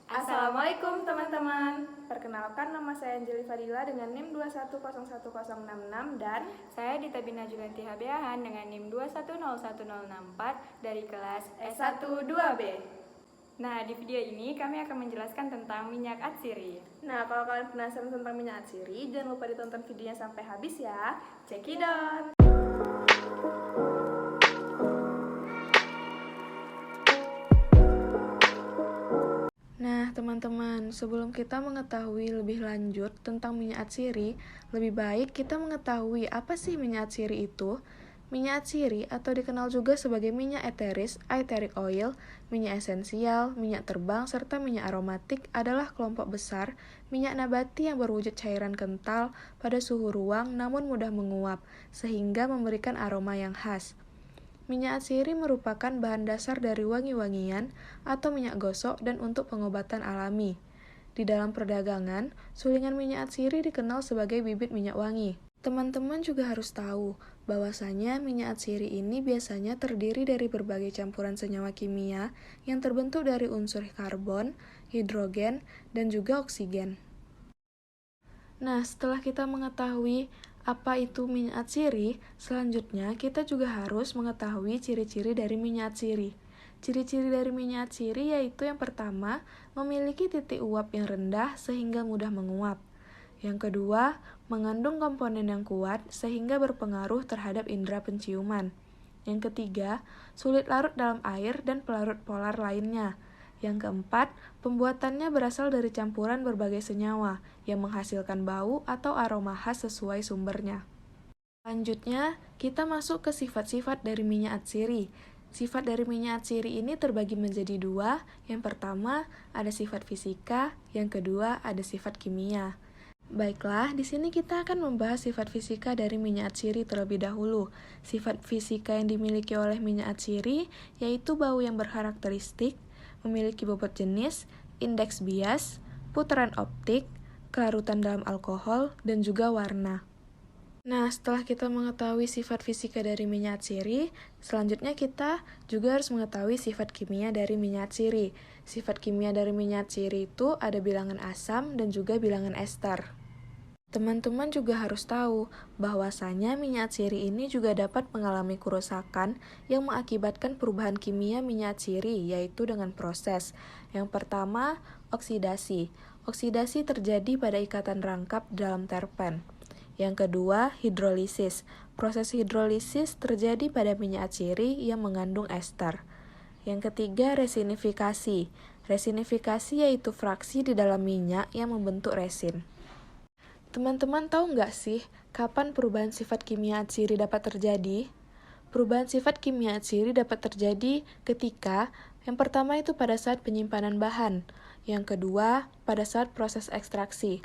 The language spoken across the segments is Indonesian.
Assalamualaikum teman-teman. Perkenalkan, nama saya Anjeli Fadila dengan NIM 2101066 dan Saya Dita Bina Juganti Habeahan dengan NIM 2101064 dari kelas S1 2B. Nah, di video ini kami akan menjelaskan tentang minyak atsiri. Nah, kalau kalian penasaran tentang minyak atsiri, jangan lupa ditonton videonya sampai habis ya. Check it out. Nah, teman-teman, sebelum kita mengetahui lebih lanjut tentang minyak atsiri, lebih baik kita mengetahui apa sih minyak atsiri itu. Minyak atsiri atau dikenal juga sebagai minyak eteris, etheric oil, minyak esensial, minyak terbang, serta minyak aromatik adalah kelompok besar minyak nabati yang berwujud cairan kental pada suhu ruang namun mudah menguap, sehingga memberikan aroma yang khas. Minyak atsiri merupakan bahan dasar dari wangi-wangian atau minyak gosok dan untuk pengobatan alami. Di dalam perdagangan, sulingan minyak atsiri dikenal sebagai bibit minyak wangi. Teman-teman juga harus tahu bahwasanya minyak atsiri ini biasanya terdiri dari berbagai campuran senyawa kimia yang terbentuk dari unsur karbon, hidrogen, dan juga oksigen. Nah, setelah kita mengetahui apa itu minyak atsiri, selanjutnya kita juga harus mengetahui ciri-ciri dari minyak atsiri. Ciri-ciri dari minyak atsiri yaitu yang pertama, memiliki titik uap yang rendah sehingga mudah menguap. Yang kedua, mengandung komponen yang kuat sehingga berpengaruh terhadap indera penciuman. Yang ketiga, sulit larut dalam air dan pelarut polar lainnya. Yang keempat, pembuatannya berasal dari campuran berbagai senyawa yang menghasilkan bau atau aroma khas sesuai sumbernya. Selanjutnya, kita masuk ke sifat-sifat dari minyak atsiri. Sifat dari minyak atsiri ini terbagi menjadi dua. Yang pertama, ada sifat fisika, yang kedua, ada sifat kimia. Baiklah, di sini kita akan membahas sifat fisika dari minyak atsiri terlebih dahulu. Sifat fisika yang dimiliki oleh minyak atsiri yaitu bau yang berkarakteristik, memiliki bobot jenis, indeks bias, putaran optik, kelarutan dalam alkohol, dan juga warna. Nah, setelah kita mengetahui sifat fisika dari minyak atsiri, selanjutnya kita juga harus mengetahui sifat kimia dari minyak atsiri. Sifat kimia dari minyak atsiri itu ada bilangan asam dan juga bilangan ester. Teman-teman juga harus tahu bahwasanya minyak atsiri ini juga dapat mengalami kerusakan yang mengakibatkan perubahan kimia minyak atsiri, yaitu dengan proses. Yang pertama, oksidasi. Oksidasi terjadi pada ikatan rangkap dalam terpen. Yang kedua, hidrolisis. Proses hidrolisis terjadi pada minyak atsiri yang mengandung ester. Yang ketiga, resinifikasi. Resinifikasi yaitu fraksi di dalam minyak yang membentuk resin. Teman-teman tahu nggak sih kapan perubahan sifat kimia atsiri dapat terjadi? Perubahan sifat kimia atsiri dapat terjadi ketika yang pertama itu pada saat penyimpanan bahan, yang kedua pada saat proses ekstraksi.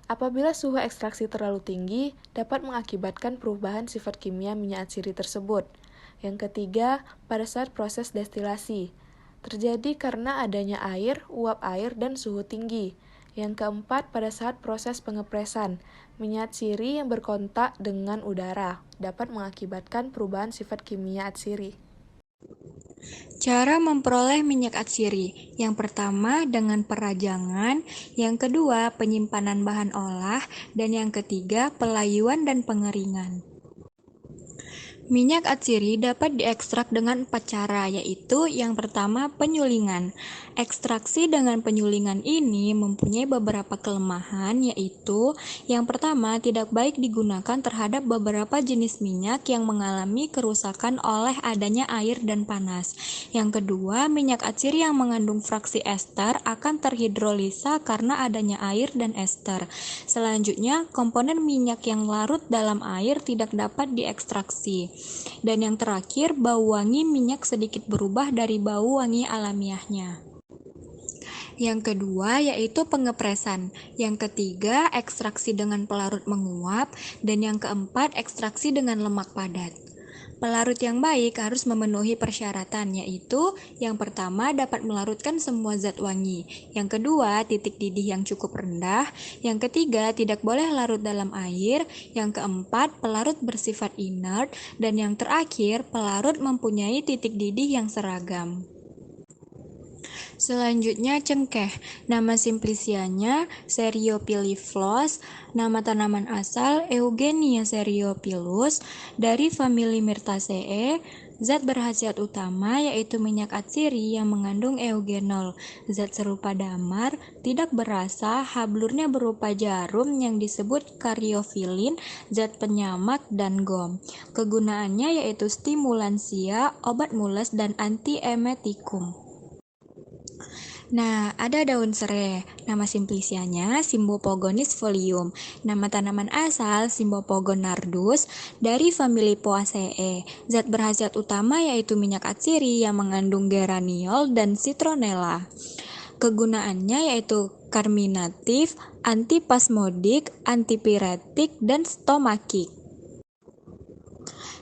Apabila suhu ekstraksi terlalu tinggi, dapat mengakibatkan perubahan sifat kimia minyak atsiri tersebut. Yang ketiga, pada saat proses destilasi. Terjadi karena adanya air, uap air, dan suhu tinggi. Yang keempat, pada saat proses pengepresan. Minyak atsiri yang berkontak dengan udara dapat mengakibatkan perubahan sifat kimia atsiri. Cara memperoleh minyak atsiri. Yang pertama dengan perajangan, yang kedua penyimpanan bahan olah, dan yang ketiga pelayuan dan pengeringan. Minyak atsiri dapat diekstrak dengan 4 cara, yaitu yang pertama penyulingan. Ekstraksi dengan penyulingan ini mempunyai beberapa kelemahan, yaitu yang pertama tidak baik digunakan terhadap beberapa jenis minyak yang mengalami kerusakan oleh adanya air dan panas. Yang kedua, minyak atsiri yang mengandung fraksi ester akan terhidrolisa karena adanya air dan ester. Selanjutnya, komponen minyak yang larut dalam air tidak dapat diekstraksi. Dan yang terakhir, bau wangi minyak sedikit berubah dari bau wangi alamiahnya. Yang kedua yaitu pengepresan. Yang ketiga, ekstraksi dengan pelarut menguap. Dan yang keempat, ekstraksi dengan lemak padat. Pelarut yang baik harus memenuhi persyaratan, yaitu yang pertama dapat melarutkan semua zat wangi, yang kedua titik didih yang cukup rendah, yang ketiga tidak boleh larut dalam air, yang keempat pelarut bersifat inert, dan yang terakhir pelarut mempunyai titik didih yang seragam. Selanjutnya cengkeh. Nama simplicianya Seriopiliflos, nama tanaman asal Eugenia seriopilus, dari famili Myrtaceae. Zat berkhasiat utama yaitu minyak atsiri yang mengandung eugenol, zat serupa damar, tidak berasa, hablurnya berupa jarum yang disebut karyofilin, zat penyamak, dan gom. Kegunaannya yaitu stimulansia, obat mules, dan antiemetikum. Nah, ada daun serai. Nama simplicianya Symbopogonis folium. Nama tanaman asal Symbopogonardus, dari famili Poaceae. Zat berkhasiat utama yaitu minyak atsiri yang mengandung geraniol dan citronella. Kegunaannya yaitu karminatif, antipasmodik, antipiretik, dan stomakik.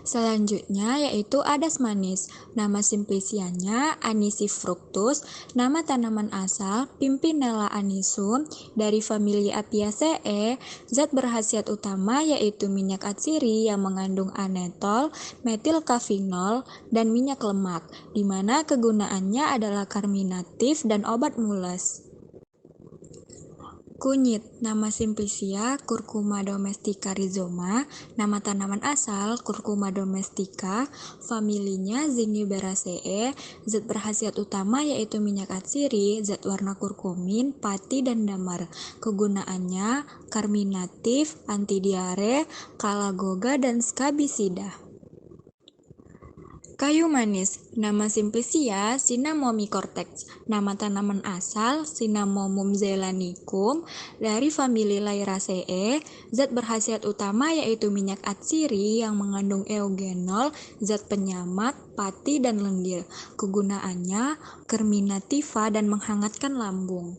Selanjutnya yaitu adas manis. Nama simplicianya Anisifructus, nama tanaman asal Pimpinella anisum, dari famili Apiaceae. Zat berkhasiat utama yaitu minyak atsiri yang mengandung anetol, metilkafinol, dan minyak lemak, di mana kegunaannya adalah karminatif dan obat mules. Kunyit. Nama simplicia Curcuma domestica rhizoma, nama tanaman asal Curcuma domestica, familinya Zingiberaceae. Zat berkhasiat utama yaitu minyak atsiri, zat warna kurkumin, pati, dan damar. Kegunaannya karminatif, antidiare, kalagoga, dan skabisida. Kayu manis. Nama simplicia Cinnamomum cortex. Nama tanaman asal Cinnamomum zelanicum, dari famili Lyraceae. Zat berkhasiat utama yaitu minyak atsiri yang mengandung eugenol, zat penyamak, pati, dan lendir. Kegunaannya kerminativa dan menghangatkan lambung.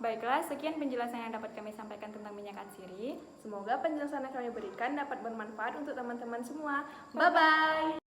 Baiklah, sekian penjelasan yang dapat kami sampaikan tentang minyak atsiri. Semoga penjelasan yang kami berikan dapat bermanfaat untuk teman-teman semua. Bye-bye!